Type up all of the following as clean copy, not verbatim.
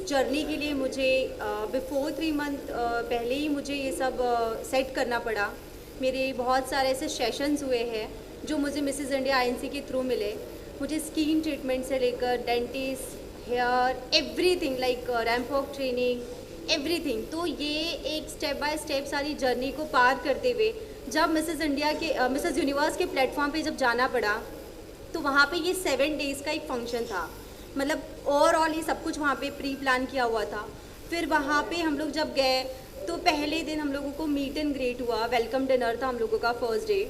Journey के लिए मुझे बिफोर 3 मंथ पहले ही मुझे ये सब सेट करना पड़ा। मेरे बहुत सारे ऐसे सेशंस हुए हैं जो मुझे मिसेस इंडिया आईएनसी के थ्रू मिले। मुझे स्किन ट्रीटमेंट से लेकर dentist, hair, everything like ramp walk training, everything. तो ये एक स्टेप बाय स्टेप सारी जर्नी को पार करते हुए जब मिसेस इंडिया के मिसेस यूनिवर्स के प्लेटफॉर्म पे जब जाना पड़ा, तो वहाँ पे ये 7 डेज़ का एक फंक्शन था। मतलब ओवरऑल ये सब कुछ वहाँ पे प्री प्लान किया हुआ था। फिर वहाँ पे हम लोग जब गए तो पहले दिन हम लोगों को मीट एंड ग्रेट हुआ, वेलकम डिनर था हम लोगों का फर्स्ट डे।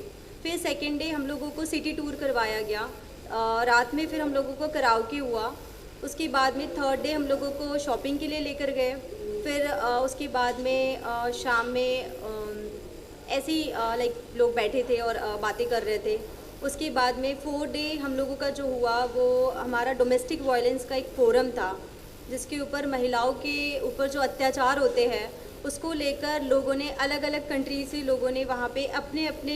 फिर सेकेंड डे हम लोगों को सिटी टूर करवाया गया। रात में फिर हम लोगों को कराओके हुआ। उसके बाद में थर्ड डे हम लोगों को शॉपिंग के लिए लेकर गए। फिर उसके बाद में शाम में ऐसे ही लाइक लोग बैठे थे और बातें कर रहे थे। उसके बाद में 4 डे हम लोगों का जो हुआ वो हमारा डोमेस्टिक वायलेंस का एक फोरम था, जिसके ऊपर महिलाओं के ऊपर जो अत्याचार होते हैं उसको लेकर लोगों ने अलग अलग कंट्री से लोगों ने वहाँ पे अपने अपने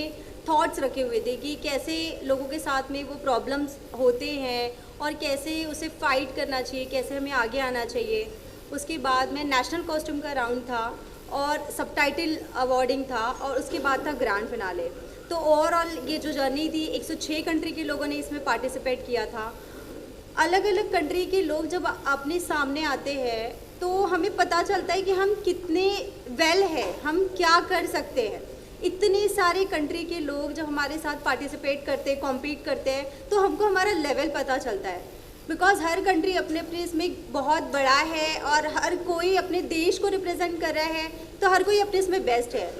थॉट्स रखे हुए थे कि कैसे लोगों के साथ में वो प्रॉब्लम्स होते हैं और कैसे उसे फाइट करना चाहिए, कैसे हमें आगे आना चाहिए। उसके बाद में नेशनल कॉस्ट्यूम का राउंड था और सबटाइटल अवार्डिंग था और उसके बाद था ग्रैंड फिनाले। तो ओवरऑल ये जो जर्नी थी 106 कंट्री के लोगों ने इसमें पार्टिसिपेट किया था। अलग अलग कंट्री के लोग जब अपने सामने आते हैं तो हमें पता चलता है कि हम कितने वेल हैं, हम क्या कर सकते हैं। इतने सारे कंट्री के लोग जब हमारे साथ पार्टिसिपेट करते हैं, कॉम्पीट करते हैं, तो हमको हमारा लेवल पता चलता है। बिकॉज हर कंट्री अपने अपने इसमें बहुत बड़ा है और हर कोई अपने देश को रिप्रेजेंट कर रहा है, तो हर कोई अपने इसमें बेस्ट है।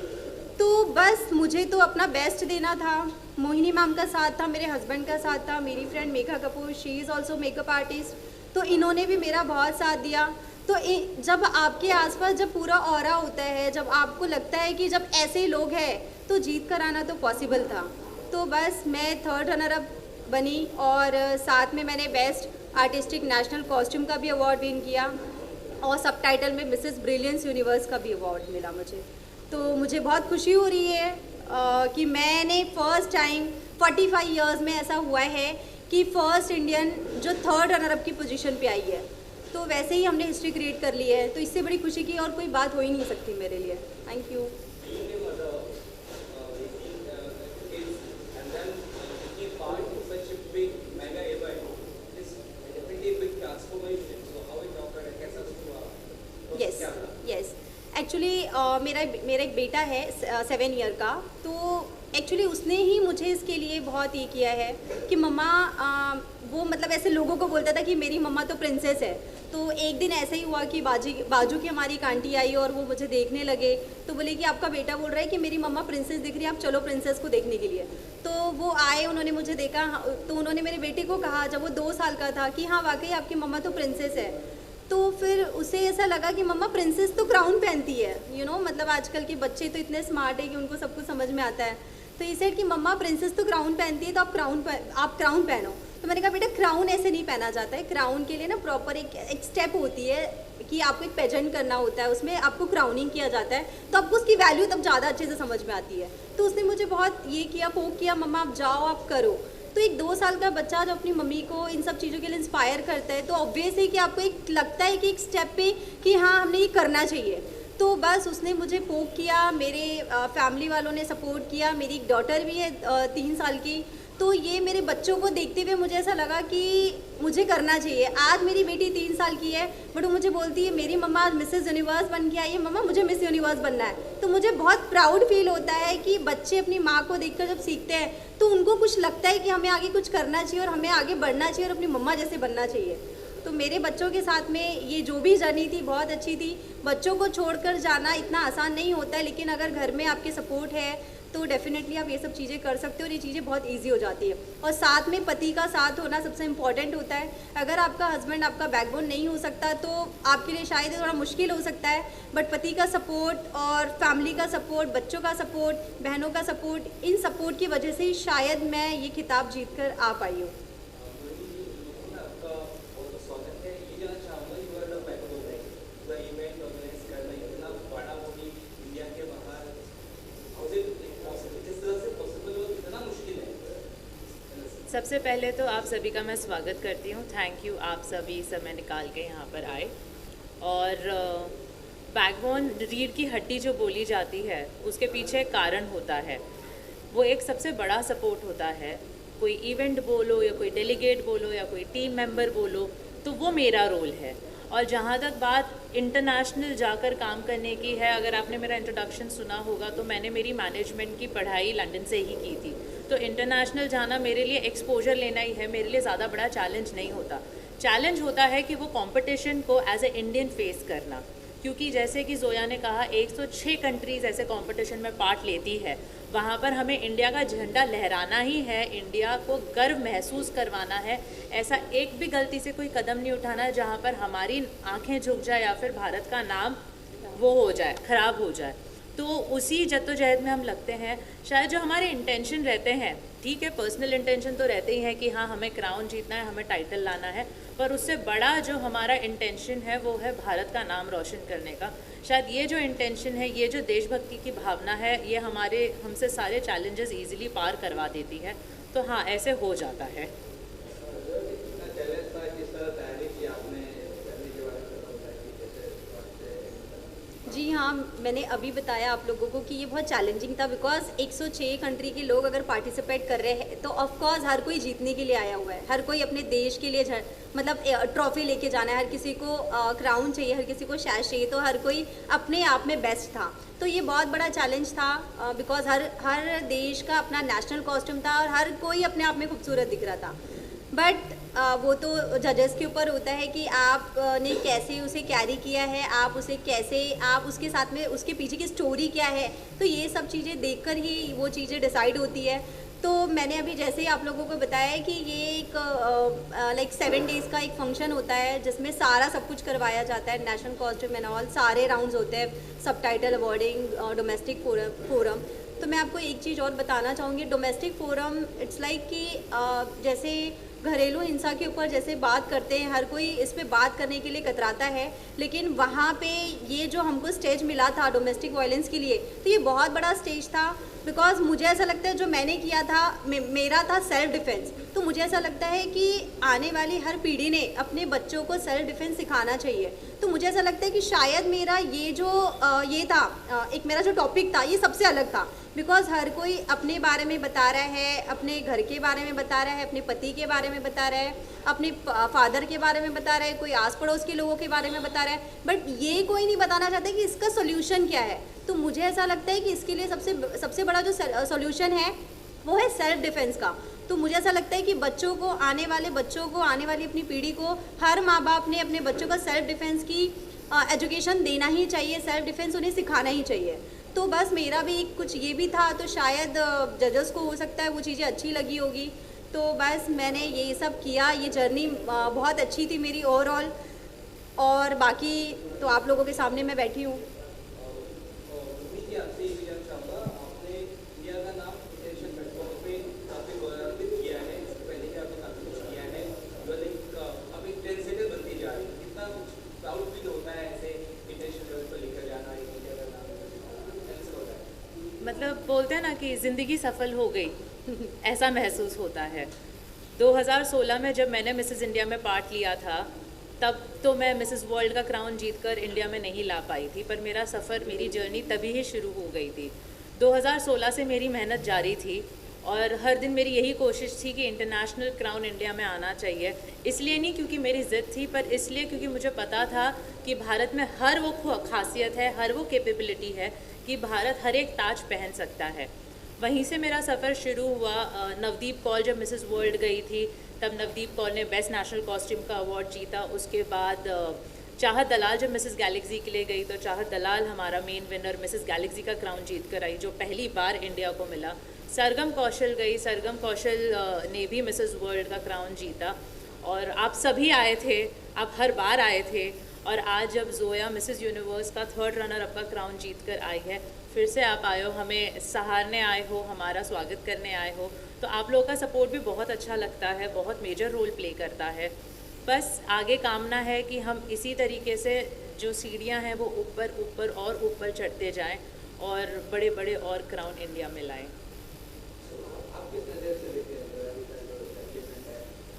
तो बस मुझे तो अपना बेस्ट देना था। मोहिनी मैम का साथ था, मेरे हस्बैंड का साथ था, मेरी friend Megha Kapoor, she is also makeup artist, तो इन्होंने भी मेरा बहुत साथ दिया। तो जब आपके आसपास जब पूरा ऑरा होता है, जब आपको लगता है कि जब ऐसे लोग हैं तो जीत कर आना तो पॉसिबल था। तो बस मैं 3rd रनर अप बनी और साथ में मैंने बेस्ट आर्टिस्टिक नेशनल कॉस्ट्यूम का भी अवार्ड विन किया और सबटाइटल में मिसेस ब्रिलियंस यूनिवर्स का भी अवार्ड मिला मुझे। तो मुझे बहुत खुशी हो रही है कि मैंने फर्स्ट टाइम 45 इयर्स में ऐसा हुआ है कि फर्स्ट इंडियन जो 3rd रनर अप की पोजीशन पे आई है। तो वैसे ही हमने हिस्ट्री क्रिएट कर ली है, तो इससे बड़ी खुशी की और कोई बात हो ही नहीं सकती मेरे लिए। Thank you. Yes yes, actually मेरा एक बेटा है 7 ईयर का। तो एक्चुअली उसने ही मुझे इसके लिए बहुत ये किया है कि मम्मा वो मतलब ऐसे लोगों को बोलता था कि मेरी मम्मा तो प्रिंसेस है। तो एक दिन ऐसा ही हुआ कि बाजू की हमारी एक आंटी आई और वो मुझे देखने लगे, तो बोले कि आपका बेटा बोल रहा है कि मेरी मम्मा प्रिंसेस दिख रही है, आप चलो प्रिंसेस को देखने के लिए। तो वो आए, उन्होंने मुझे देखा, तो उन्होंने मेरे बेटे को कहा जब वो 2 साल का था कि हाँ वाकई आपकी मम्मा तो प्रिंसेस है। तो फिर उसे ऐसा लगा कि मम्मा प्रिंसेस तो क्राउन पहनती है, मतलब आजकल के बच्चे तो इतने स्मार्ट है कि उनको सब कुछ समझ में आता है। तो ये सेड कि मम्मा प्रिंसेस तो क्राउन पहनती है, तो आप क्राउन पहनो। तो मैंने कहा बेटा क्राउन ऐसे नहीं पहना जाता है, क्राउन के लिए ना प्रॉपर एक स्टेप होती है कि आपको एक पेजेंट करना होता है, उसमें आपको क्राउनिंग किया जाता है, तो आपको उसकी वैल्यू तब ज़्यादा अच्छे से समझ में आती है। तो उसने मुझे बहुत ये किया, पोक किया, मम्मा आप जाओ आप करो। तो एक 2 साल का बच्चा जब अपनी मम्मी को इन सब चीज़ों के लिए इंस्पायर करता है, तो ऑब्वियस है कि आपको एक लगता है कि एक स्टेप पे कि हाँ हमने ये करना चाहिए। तो बस उसने मुझे पोक किया, मेरे फैमिली वालों ने सपोर्ट किया। मेरी एक डॉटर भी है 3 साल की। तो ये मेरे बच्चों को देखते हुए मुझे ऐसा लगा कि मुझे करना चाहिए। आज मेरी बेटी 3 साल की है, बट वो मुझे बोलती है मेरी मम्मा आज मिसेस यूनिवर्स बन के आई है, मम्मा मुझे मिस यूनिवर्स बनना है। तो मुझे बहुत प्राउड फील होता है कि बच्चे अपनी माँ को देखकर जब सीखते हैं तो उनको कुछ लगता है कि हमें आगे कुछ करना चाहिए और हमें आगे बढ़ना चाहिए और अपनी मम्मा जैसे बनना चाहिए। तो मेरे बच्चों के साथ में ये जो भी जर्नी थी बहुत अच्छी थी। बच्चों को छोड़कर जाना इतना आसान नहीं होता है, लेकिन अगर घर में आपके सपोर्ट है तो डेफिनेटली आप ये सब चीज़ें कर सकते हो और ये चीज़ें बहुत इजी हो जाती है। और साथ में पति का साथ होना सबसे इम्पॉर्टेंट होता है। अगर आपका हस्बैंड आपका बैकबोन नहीं हो सकता तो आपके लिए शायद थोड़ा मुश्किल हो सकता है, बट पति का सपोर्ट और फैमिली का सपोर्ट, बच्चों का सपोर्ट, बहनों का सपोर्ट, इन सपोर्ट की वजह से ही शायद मैं ये खिताब जीत कर आ पाई हूँ। सबसे पहले तो आप सभी का मैं स्वागत करती हूँ। थैंक यू, आप सभी समय निकाल के यहाँ पर आए। और बैकबोन, रीढ़ की हड्डी जो बोली जाती है, उसके पीछे एक कारण होता है। वो एक सबसे बड़ा सपोर्ट होता है। कोई इवेंट बोलो या कोई डेलीगेट बोलो या कोई टीम मेंबर बोलो, तो वो मेरा रोल है। और जहाँ तक बात इंटरनेशनल जाकर काम करने की है, अगर आपने मेरा इंट्रोडक्शन सुना होगा तो मैंने मेरी मैनेजमेंट की पढ़ाई लंदन से ही की थी। तो इंटरनेशनल जाना मेरे लिए एक्सपोजर लेना ही है, मेरे लिए ज़्यादा बड़ा चैलेंज नहीं होता। चैलेंज होता है कि वो कंपटीशन को एज ए इंडियन फेस करना, क्योंकि जैसे कि जोया ने कहा 106 कंट्रीज़ ऐसे कंपटीशन में पार्ट लेती है। वहाँ पर हमें इंडिया का झंडा लहराना ही है, इंडिया को गर्व महसूस करवाना है। ऐसा एक भी गलती से कोई कदम नहीं उठाना जहाँ पर हमारी आंखें झुक जाए या फिर भारत का नाम वो हो जाए, ख़राब हो जाए। तो उसी जद्दोजहद में हम लगते हैं। शायद जो हमारे इंटेंशन रहते हैं, ठीक है, पर्सनल इंटेंशन तो रहते ही हैं कि हाँ हमें क्राउन जीतना है, हमें टाइटल लाना है, पर उससे बड़ा जो हमारा इंटेंशन है वो है भारत का नाम रोशन करने का। शायद ये जो इंटेंशन है, ये जो देशभक्ति की भावना है, ये हमसे सारे चैलेंजेस ईजिली पार करवा देती है। तो हाँ, ऐसे हो जाता है। जी हाँ, मैंने अभी बताया आप लोगों को कि ये बहुत चैलेंजिंग था, बिकॉज 106 कंट्री के लोग अगर पार्टिसिपेट कर रहे हैं तो ऑफ कोर्स हर कोई जीतने के लिए आया हुआ है, हर कोई अपने देश के लिए मतलब ट्रॉफी लेके जाना है, हर किसी को क्राउन चाहिए, हर किसी को शैश चाहिए, तो हर कोई अपने आप में बेस्ट था। तो ये बहुत बड़ा चैलेंज था, बिकॉज हर देश का अपना नेशनल कॉस्ट्यूम था और हर कोई अपने आप में खूबसूरत दिख रहा था। बट वो तो जजेस के ऊपर होता है कि आपने कैसे उसे कैरी किया है, आप उसे कैसे, आप उसके साथ में उसके पीछे की स्टोरी क्या है, तो ये सब चीज़ें देखकर ही वो चीज़ें डिसाइड होती है। तो मैंने अभी जैसे ही आप लोगों को बताया है कि ये एक लाइक 7 डेज़ का एक फंक्शन होता है जिसमें सारा सब कुछ करवाया जाता है, नेशनल कॉस्ट्यूम एंड ऑल, सारे राउंड्स होते हैं, सब टाइटल अवॉर्डिंग, डोमेस्टिक फोरम। तो मैं आपको एक चीज़ और बताना चाहूँगी, डोमेस्टिक फोरम इट्स लाइक कि जैसे घरेलू हिंसा के ऊपर जैसे बात करते हैं, हर कोई इस पे बात करने के लिए कतराता है, लेकिन वहाँ पे ये जो हमको स्टेज मिला था डोमेस्टिक वायलेंस के लिए, तो ये बहुत बड़ा स्टेज था। बिकॉज मुझे ऐसा लगता है जो मैंने किया था, मेरा था सेल्फ डिफेंस। तो मुझे ऐसा लगता है कि आने वाली हर पीढ़ी ने अपने बच्चों को सेल्फ डिफेंस सिखाना चाहिए। तो मुझे ऐसा लगता है कि शायद मेरा ये जो ये था, एक मेरा जो टॉपिक था, ये सबसे अलग था। बिकॉज हर कोई अपने बारे में बता रहा है, अपने घर के बारे में बता रहा है, अपने पति के बारे में बता रहा है, अपने फादर के बारे में बता रहा है, कोई आस पड़ोस के लोगों के बारे में बता रहा है, बट ये कोई नहीं बताना चाहता कि इसका सोल्यूशन क्या है। तो मुझे ऐसा लगता है कि इसके लिए सबसे बड़ा जो सोल्यूशन है वो है सेल्फ डिफेंस का। तो मुझे ऐसा लगता है कि बच्चों को, आने वाली अपनी पीढ़ी को, हर माँ बाप ने अपने बच्चों को सेल्फ डिफेंस की एजुकेशन देना ही चाहिए, सेल्फ डिफेंस उन्हें सिखाना ही चाहिए। तो बस मेरा भी कुछ ये भी था, तो शायद जजेस को हो सकता है वो चीज़ें अच्छी लगी होगी। तो बस मैंने ये सब किया, ये जर्नी बहुत अच्छी थी मेरी ओवरऑल, और बाकी तो आप लोगों के सामने मैं बैठी हूँ। मतलब बोलते हैं ना कि ज़िंदगी सफल हो गई ऐसा महसूस होता है। 2016 में जब मैंने मिसेस इंडिया में पार्ट लिया था, तब तो मैं मिसेस वर्ल्ड का क्राउन जीतकर इंडिया में नहीं ला पाई थी, पर मेरा सफ़र, मेरी जर्नी तभी ही शुरू हो गई थी। 2016 से मेरी मेहनत जारी थी और हर दिन मेरी यही कोशिश थी कि इंटरनेशनल क्राउन इंडिया में आना चाहिए। इसलिए नहीं क्योंकि मेरी ज़िद थी, पर इसलिए क्योंकि मुझे पता था कि भारत में हर वो खासियत है, हर वो कैपेबिलिटी है कि भारत हर एक ताज पहन सकता है। वहीं से मेरा सफ़र शुरू हुआ। नवदीप कौल जब मिसेस वर्ल्ड गई थी, तब नवदीप कौल ने बेस्ट नेशनल कॉस्ट्यूम का अवार्ड जीता। उसके बाद चाहत दलाल जब मिसेस गैलेक्सी के लिए गई, तो चाहत दलाल हमारा मेन विनर मिसेस गैलेक्सी का क्राउन जीत कर आई, जो पहली बार इंडिया को मिला। सरगम कौशल गई, सरगम कौशल ने भी मिसेस वर्ल्ड का क्राउन जीता। और आप सभी आए थे, आप हर बार आए थे, और आज जब जोया मिसेस यूनिवर्स का 3rd रनर अप का क्राउन जीत कर आई है, फिर से आप आए हो, हमें सहारने आए हो, हमारा स्वागत करने आए हो। तो आप लोगों का सपोर्ट भी बहुत अच्छा लगता है, बहुत मेजर रोल प्ले करता है। बस आगे कामना है कि हम इसी तरीके से जो सीढ़ियां हैं वो ऊपर ऊपर और ऊपर चढ़ते जाएं और बड़े बड़े और क्राउन इंडिया में लाएं।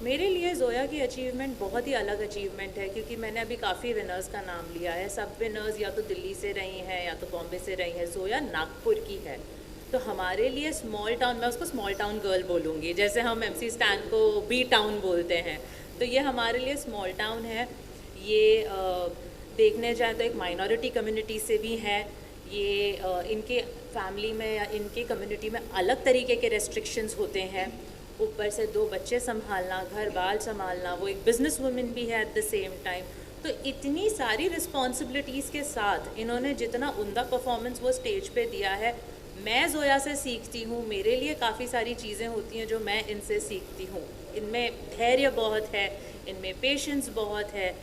मेरे लिए ज़ोया की अचीवमेंट बहुत ही अलग अचीवमेंट है, क्योंकि मैंने अभी काफ़ी विनर्स का नाम लिया है। सब विनर्स या तो दिल्ली से रही हैं या तो बॉम्बे से रही हैं। ज़ोया नागपुर की है, तो हमारे लिए स्मॉल टाउन, मैं उसको स्मॉल टाउन गर्ल बोलूँगी, जैसे हम MC स्टैन को बी टाउन बोलते हैं। तो ये हमारे लिए स्मॉल टाउन है। ये देखने जाए तो एक माइनॉरिटी कम्युनिटी से भी हैं। ये इनके फैमिली में या इनके कम्युनिटी में अलग तरीके के रेस्ट्रिक्शंस होते हैं। ऊपर से 2 बच्चे संभालना, घर बार संभालना, वो एक बिजनेस वुमेन भी है एट द सेम टाइम। तो इतनी सारी रिस्पॉन्सिबिलिटीज़ के साथ इन्होंने जितना उम्दा परफॉर्मेंस वो स्टेज पे दिया है, मैं ज़ोया से सीखती हूँ। मेरे लिए काफ़ी सारी चीज़ें होती हैं जो मैं इनसे सीखती हूँ। इनमें धैर्य बहुत है, इनमें पेशेंस बहुत है,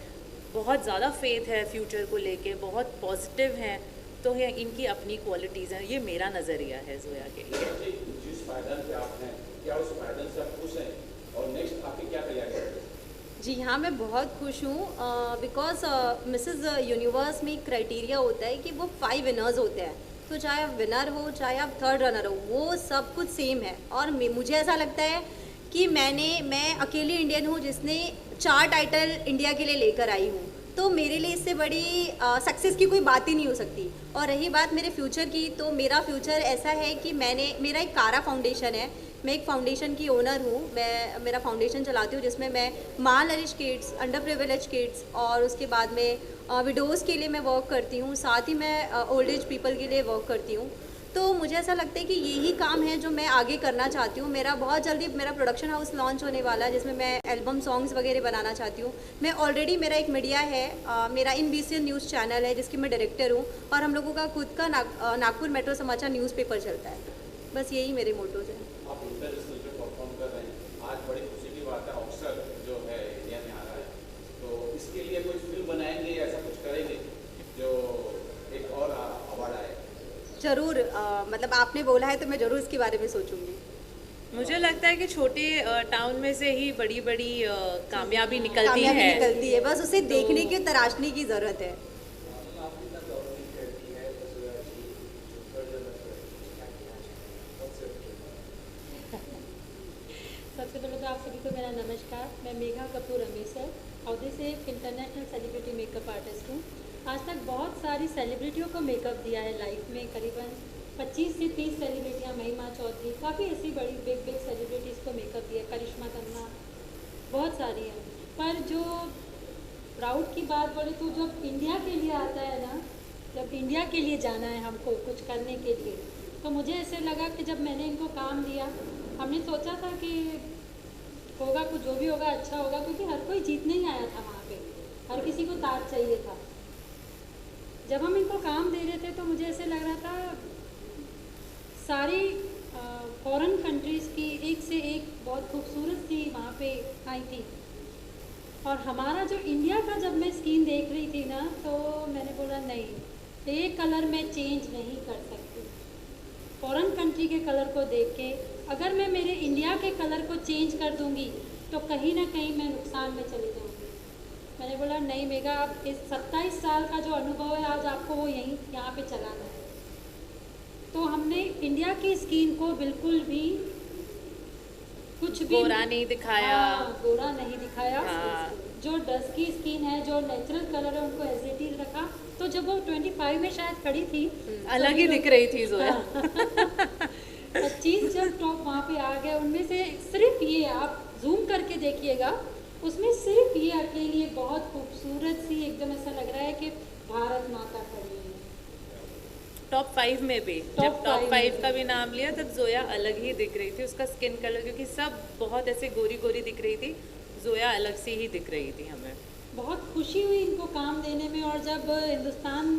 बहुत ज़्यादा फेथ है फ्यूचर को लेके, बहुत पॉजिटिव हैं। तो ये इनकी अपनी क्वालिटीज़ हैं। ये मेरा नज़रिया है ज़ोया के लिए। जिस पायदान पे आप हैं, क्या उस पायदान से आप खुश हैं और नेक्स्ट आपकी क्या तैयारी है? जी हाँ, मैं बहुत खुश हूँ बिकॉज मिसेस यूनिवर्स में एक क्राइटेरिया होता है कि वो 5 विनर्स होते हैं। तो चाहे आप विनर हो, चाहे आप 3rd रनर हो, वो सब कुछ सेम है। और मुझे ऐसा लगता है कि मैं अकेली इंडियन हूँ जिसने 4 टाइटल इंडिया के लिए लेकर आई हूँ। तो मेरे लिए इससे बड़ी सक्सेस की कोई बात ही नहीं हो सकती। और रही बात मेरे फ्यूचर की, तो मेरा फ्यूचर ऐसा है कि मेरा एक कारा फाउंडेशन है। मैं एक फाउंडेशन की ओनर हूँ। मैं मेरा फाउंडेशन चलाती हूँ जिसमें मैं मालनरिश किड्स, अंडर प्रिविलेज किड्स और उसके बाद में विडोज़ के लिए मैं वर्क करती हूँ। साथ ही मैं ओल्ड एज पीपल के लिए वर्क करती हूँ। तो मुझे ऐसा लगता है कि यही काम है जो मैं आगे करना चाहती हूँ। मेरा बहुत जल्दी मेरा प्रोडक्शन हाउस लॉन्च होने वाला है जिसमें मैं एल्बम सॉन्ग्स वगैरह बनाना चाहती हूँ। मैं ऑलरेडी, मेरा एक मीडिया है, मेरा INBCN न्यूज़ चैनल है जिसकी मैं डायरेक्टर हूँ। और हम लोगों का खुद का नागपुर मेट्रो समाचार न्यूज़पेपर चलता है। बस यही मेरे मोटोज हैं। आप इंटरनेशनल पे परफॉर्म कर रहे हैं, आज बड़ी खुशी की बात है, ऑस्कर जो है इंडिया में आ रहा है, तो इसके लिए कुछ फिल्म बनाएंगे या ऐसा कुछ करेंगे जो एक और अवार्ड आए? ज़रूर, मतलब आपने बोला है तो मैं ज़रूर इसके बारे में सोचूंगी। मुझे लगता है कि छोटे टाउन में से ही बड़ी बड़ी कामयाबी निकलती है। निकलती है, बस उसे देखने की, तराशने की ज़रूरत है। सबसे पहले तो आप सभी को मेरा नमस्कार। मैं मेघा कपूर अमेसर, अवधि से एक इंटरनेशनल सेलिब्रिटी मेकअप आर्टिस्ट हूँ। आज तक बहुत सारी सेलिब्रिटियों को मेकअप दिया है लाइफ में। करीबन 25 से 30 सेलिब्रिटियाँ, महिमा चौधरी, काफ़ी ऐसी बड़ी बिग सेलिब्रिटीज़ को मेकअप दिया, करिश्मा तन्ना, बहुत सारी हैं। पर जो प्राउड की बात बोले तो जब इंडिया के लिए आता है ना, जब इंडिया के लिए जाना है हमको कुछ करने के लिए, तो मुझे ऐसे लगा कि जब मैंने इनको काम दिया, हमने सोचा था कि होगा कुछ, जो भी होगा अच्छा होगा, क्योंकि हर कोई जीतने ही आया था वहाँ पे, हर किसी को ताज चाहिए था। जब हम इनको काम दे रहे थे तो मुझे ऐसे लग रहा था सारी फॉरेन कंट्रीज़ की एक से एक बहुत खूबसूरत सी वहाँ पे आई थी। और हमारा जो इंडिया का जब मैं स्किन देख रही थी ना, तो मैंने बोला नहीं, एक कलर मैं चेंज नहीं कर सकती। फॉरेन कंट्री के कलर को देख के अगर मैं मेरे इंडिया के कलर को चेंज कर दूंगी तो कहीं ना कहीं मैं नुकसान में चली जाऊंगी। मैंने बोला नहीं मेघा, आप इस 27 साल का जो अनुभव है आज आपको वो यहाँ पे चलाना है। तो हमने इंडिया की स्किन को बिल्कुल भी कुछ भी गोरा नहीं दिखाया। गोरा नहीं दिखाया। हाँ। जो डस्ट की स्किन है, जो नेचुरल कलर है, उनको एज इट इज रखा। तो जब वो 25 में शायद खड़ी थी, अलग ही दिख रही थी ज़ोया। 25 जब टॉप वहाँ पे आ गए, उनमें से सिर्फ ये, आप जूम करके देखिएगा, उसमें सिर्फ ये अकेली बहुत खूबसूरत सी, एकदम ऐसा लग रहा है कि भारत माता खड़ी है। टॉप 5 में भी, जब टॉप 5 का भी नाम लिया तब ज़ोया अलग ही दिख रही थी। उसका स्किन कलर, क्योंकि सब बहुत ऐसे गोरी गोरी दिख रही थी, ज़ोया अलग से ही दिख रही थी हमें। बहुत खुशी हुई इनको काम देने में। और जब हिंदुस्तान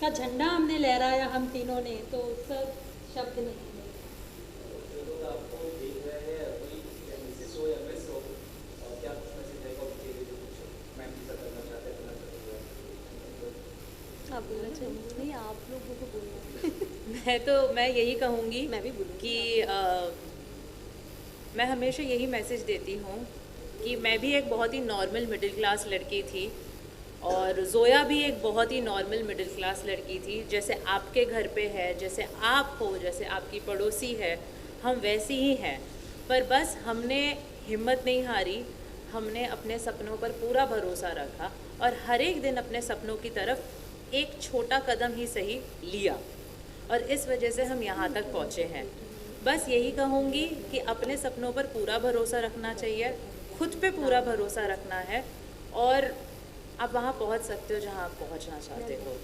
का झंडा हमने लहराया हम तीनों ने, तो सब शब्द नहीं। नहीं, आप लोगों को मैं मैं यही कहूँगी, मैं भी बोलूँगी कि मैं हमेशा यही मैसेज देती हूँ कि मैं भी एक बहुत ही नॉर्मल मिडिल क्लास लड़की थी और ज़ोया भी एक बहुत ही नॉर्मल मिडिल क्लास लड़की थी। जैसे आपके घर पे है, जैसे आप हो, जैसे आपकी पड़ोसी है, हम वैसी ही हैं। पर बस हमने हिम्मत नहीं हारी, हमने अपने सपनों पर पूरा भरोसा रखा और हर एक दिन अपने सपनों की तरफ एक छोटा कदम ही सही लिया और इस वजह से हम यहाँ तक पहुँचे हैं। बस यही कहूँगी कि अपने सपनों पर पूरा भरोसा रखना चाहिए, खुद पे पूरा भरोसा रखना है और आप वहाँ पहुँच सकते हो जहाँ आप पहुँचना चाहते हो।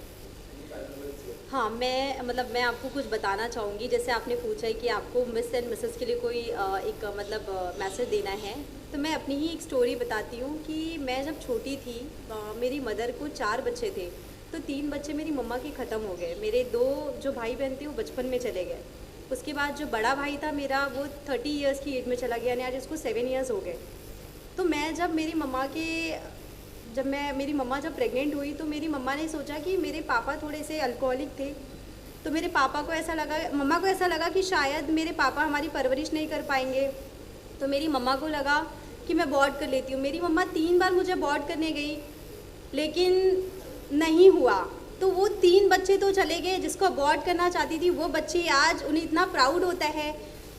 हाँ, मैं आपको कुछ बताना चाहूँगी। जैसे आपने पूछा है कि आपको मिस एंड मिसेस के लिए कोई एक मैसेज देना है, तो मैं अपनी ही एक स्टोरी बताती हूँ कि मैं जब छोटी थी, मेरी मदर को 4 बच्चे थे, तो 3 बच्चे मेरी मम्मा के ख़त्म हो गए। मेरे 2 जो भाई बहन थे वो बचपन में चले गए। उसके बाद जो बड़ा भाई था मेरा, वो 30 ईयर्स की एज में चला गया, यानी आज उसको 7 ईयर्स हो गए। तो मैं जब मेरी मम्मा जब प्रेग्नेंट हुई, तो मेरी मम्मा ने सोचा कि मेरे पापा थोड़े से अल्कोहलिक थे, तो मेरे मम्मा को ऐसा लगा कि शायद मेरे पापा हमारी परवरिश नहीं कर पाएंगे। तो मेरी मम्मा को लगा कि मैं अबॉर्ट कर लेती हूँ। मेरी मम्मा 3 बार मुझे अबॉर्ट करने गई, लेकिन नहीं हुआ। तो वो 3 बच्चे तो चले गए, जिसको अबॉर्ट करना चाहती थी वो बच्चे, आज उन्हें इतना प्राउड होता है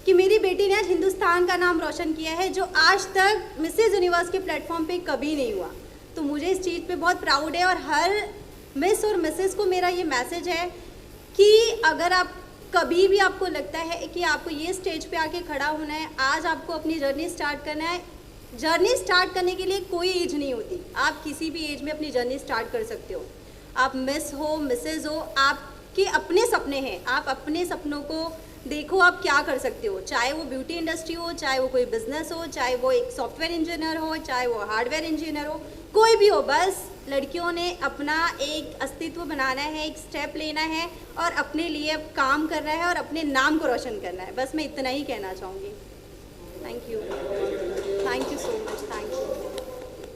कि मेरी बेटी ने आज हिंदुस्तान का नाम रोशन किया है, जो आज तक मिसेस यूनिवर्स के प्लेटफॉर्म पे कभी नहीं हुआ। तो मुझे इस चीज़ पे बहुत प्राउड है और हर मिस और मिसेस को मेरा ये मैसेज है कि अगर आप कभी भी आपको लगता है कि आपको ये स्टेज पे आके खड़ा होना है, आज आपको अपनी जर्नी स्टार्ट करना है। जर्नी स्टार्ट करने के लिए कोई एज नहीं होती, आप किसी भी एज में अपनी जर्नी स्टार्ट कर सकते हो। आप मिस हो, मिसेस हो, आपके अपने सपने हैं, आप अपने सपनों को देखो आप क्या कर सकते हो। चाहे वो ब्यूटी इंडस्ट्री हो, चाहे वो कोई बिजनेस हो, चाहे वो एक सॉफ्टवेयर इंजीनियर हो, चाहे वो हार्डवेयर इंजीनियर हो, कोई भी हो, बस लड़कियों ने अपना एक अस्तित्व बनाना है, एक स्टेप लेना है और अपने लिए काम करना है और अपने नाम को रोशन करना है। बस मैं इतना ही कहना चाहूँगी। Thank you so much, thank you.